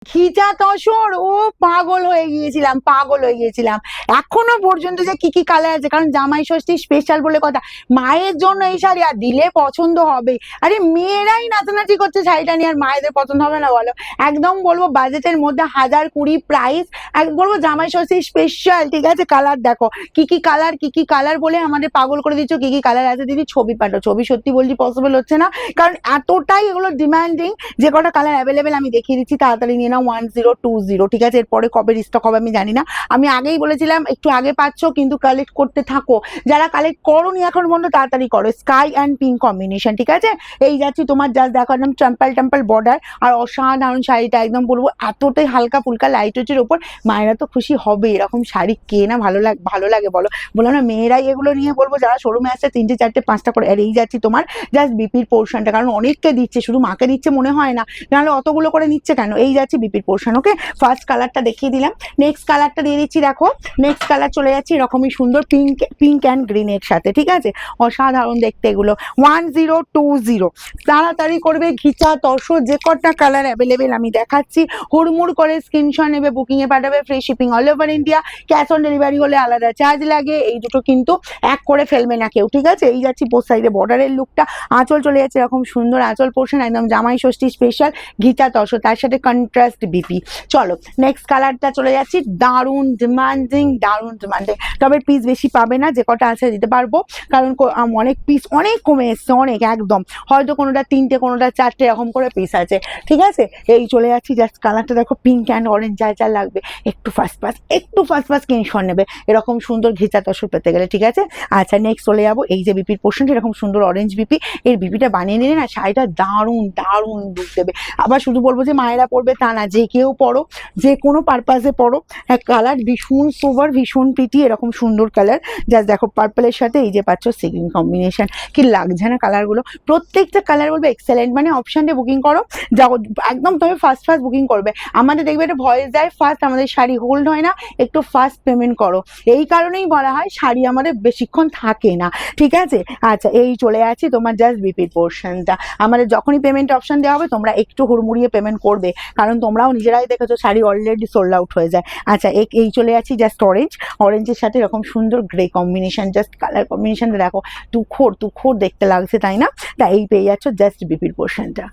খিচা তসর, ও পাগল হয়ে গিয়েছিলাম, পাগল হয়ে গিয়েছিলাম। এখনো পর্যন্ত যে কি কি কালার আছে, কারণ জামাই ষষ্ঠী স্পেশাল বলে কথা, মায়ের জন্য এই শাড়ি, আর দিলে পছন্দ হবে। আরে মেয়েরাই নাচানাচি করছে শাড়িটা নিয়ে, আর মায়েদের পছন্দ হবে না বলো? একদম বলবো বাজেটের মধ্যে 1020 প্রাইস, বলবো জামাই ষষ্ঠী স্পেশাল। ঠিক আছে, কালার দেখো কি কি কালার, কি কি কালার বলে আমাদের পাগল করে দিচ্ছ। কি কি কালার আছে দিদি ছবি পাঠাও, ছবি সত্যি বলছি পসিবল হচ্ছে না, কারণ এতটাই এগুলো ডিমান্ডিং। যে কটা কালার অ্যাভেলেবেল আমি দেখিয়ে দিচ্ছি, তাড়াতাড়ি নিয়ে নাও। 1020, ঠিক আছে? এরপরে কবে রিস্টক হবে আমি জানি না, আমি আগেই বলেছিলাম একটু আগে পাচ্ছ, কিন্তু কালেক্ট করতে থাকো। যারা কালেক্ট করোনি এখন বন্ধু, তাড়াতাড়ি করো। স্কাই অ্যান্ড পিঙ্ক কম্বিনেশন, ঠিক আছে? এই যাচ্ছি তোমার জাস্ট দেখো, একদম টেম্পল টেম্পল বর্ডার, আর অসাধারণ শাড়িটা, একদম বলবো এতটাই হালকা ফুলকা লাইট ওয়েটের ওপর। মায়েরা তো খুশি হবে, এরকম শাড়ি কে না ভালো লাগে বলো? বললাম না, মেয়েরাই এগুলো নিয়ে বলবো, যারা শোরুমে আসছে 3টে 4টে 5টা করে। আর এই যাচ্ছি তোমার জাস্ট বিপির পোর্শনটা, কারণ অনেককে দিচ্ছে, শুধু মাকে দিচ্ছে মনে হয় না, নাহলে অতগুলো করে নিচ্ছে কেন? এই যাচ্ছি বিপির পোর্শন। ওকে, ফার্স্ট কালারটা দেখিয়ে দিলাম, নেক্সট কালারটা দিয়ে দিচ্ছি। দেখো নেক্সট কালার চলে যাচ্ছে এরকমই সুন্দর পিঙ্ক অ্যান্ড গ্রিন এর সাথে, ঠিক আছে? অসাধারণ দেখতে এগুলো। 1020, তাড়াতাড়ি করবে, ঘিচা তসর, যে কটা কালার অ্যাভেলেবেল আমি দেখাচ্ছি, হুড়মুড় করে স্ক্রিনশট নেবে, বুকিং এ পাঠাবে, free shipping all over India, cash on delivery হলে আলাদা চার্জ লাগে। এই দুটো কিন্তু এক করে ফেলবে না কেউ, ঠিক আছে? এই যাচ্ছি পোস্ট সাইডে বর্ডারের লুকটা, আঁচল চলে যাচ্ছে এরকম সুন্দর আঁচল পোর্শন, একদম জামাই ষষ্ঠী স্পেশাল ঘিচা তসর, তার সাথে কন্ট্রাস্ট বিপি। চলো নেক্সট কালারটা চলে যাচ্ছি, দারুণ ডিমান্ডিং, তবে পিস বেশি পাবে না, যে কটা আছে দিতে পারবো, কারণ অনেক পিস অনেক কমে এসছে, অনেক একদম, হয়তো কোনোটা 3টে কোনোটা 4টে এরকম করে পিস আছে, ঠিক আছে? এই চলে যাচ্ছি জাস্ট কালারটা দেখো, পিঙ্ক অ্যান্ড অরেঞ্জ, যা লাগবে একটু ফাস্ট স্ক্রিনশট নেবে এরকম সুন্দর ঘিচা তসর পেতে গেলে, ঠিক আছে? আচ্ছা নেক্সট চলে যাবো, এই যে বিপির পোর্শনটা, এরকম সুন্দর অরেঞ্জ বিপি, এর বিপিটা বানিয়ে নিলে না শাড়িটা দারুণ লুক দেবে। আবার শুধু বলবো যে মায়েরা পরবে তা না, যে কেউ পরো, যে কোনো পারপাসে পরো। কালার ভীষণ সোবার, ভীষণ প্রিটি, এরকম সুন্দর কালার, জাস্ট দেখো পার্পলের সাথে এই যে পাচ্ছ সিগ্রিন কম্বিনেশন, কি লাগছে না কালারগুলো? প্রত্যেকটা কালার বলবে এক্সেলেন্ট, মানে অপশন দিয়ে বুকিং করো, যাও একদম, তবে ফার্স্ট বুকিং করবে। আমাদের দেখবে একটা ভয়েস দেয় ফার্স্ট, আমাদের শাড়ি হোল্ড হয় না, একটু ফার্স্ট পেমেন্ট করো, এই কারণেই বলা হয় শাড়ি আমাদের বেশিক্ষণ থাকে না, ঠিক আছে? আচ্ছা এই চলে যাচ্ছি তোমার জাস্ট বিপির পোর্শনটা, আমাদের যখনই পেমেন্ট অপশন দেওয়া হবে তোমরা একটু হুড়মুড়িয়ে পেমেন্ট করবে, কারণ তোমরাও নিজেরাই দেখেছো শাড়ি অলরেডি সোল্ড আউট হয়ে যায়। আচ্ছা এই চলে যাচ্ছি জাস্ট অরেঞ্জের সাথে এরকম সুন্দর গ্রে কম্বিনেশন, জাস্ট কালার কম্বিনেশনটা দেখো, তুখোর দেখতে লাগছে তাই না? তা এই পেয়ে যাচ্ছ জাস্ট বিপির পোর্শনটা।